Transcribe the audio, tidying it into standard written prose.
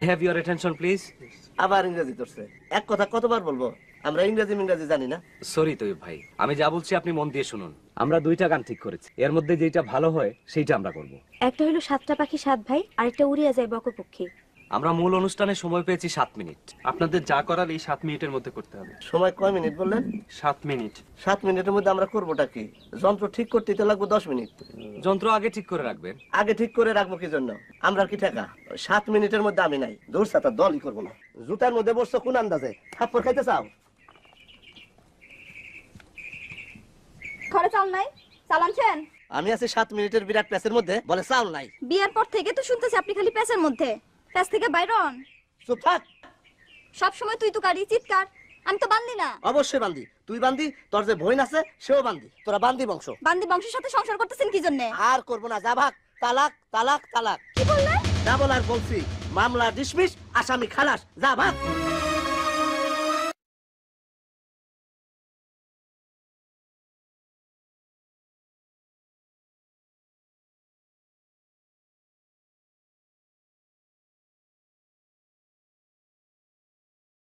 Have your attention please. আবার ইংরেজি ধরছে। এক কথা কতবার বলবো, আমরা ইংরেজি জানি না। সরি তৈব ভাই, আমি যা বলছি আপনি মন দিয়ে শুনুন। আমরা দুইটা গান ঠিক করেছি, এর মধ্যে যেটা ভালো হয় সেইটা আমরা করব। একটা হলো সাতটা পাখি সাত ভাই, আরেকটা উড়িয়া যায় বকপক্ষী। আমরা মূল অনুষ্ঠানে সময় পেয়েছি 7 মিনিট। আপনাদের যা করার এই 7 মিনিটের মধ্যে করতে হবে। সময় কয় মিনিট বললেন? 7 মিনিট। 7 মিনিটের মধ্যে আমরা করবোটা কি? যন্ত্র ঠিক করতে তো লাগবে 10 মিনিট। যন্ত্র আগে ঠিক করে রাখবেন। আগে ঠিক করে রাখবো কি জন্য? আমরা কি ঠেকা? 7 মিনিটের মধ্যে আমি নাই। দূর সাতা দলই করবো না। জুতার মধ্যে বসছো কোন আন্দাজে? থাপ্পড় খাইতে চাও? ঘরে চাল নাই, চাল আনছেন? আমি আছি 7 মিনিটের বিরাট প্যাচের মধ্যে, বলে চাউল নাই। বিয়ের পর থেকে তো শুনতেছি আপনি খালি প্যাচের মধ্যে, প্যাচ থেকে বাইরে হন। চুপ থাক। সব সময় তুই তো কারি চিৎকার, আমি তো বান্দি না। অবশ্যই বান্দি, তুই বান্দি, তোর যে বোন আছে সেও বান্দি। তোরা বান্দি বংশ। বান্দি বংশের সাথে সংসার করতেছেন কি জন্য? আর করবো না, যা ভাগ। তালাক তালাক তালাক। কি বললেন? যা বলার বলছি। মামলা ডিসমিস, আসামি খালাস, যা ভাগ।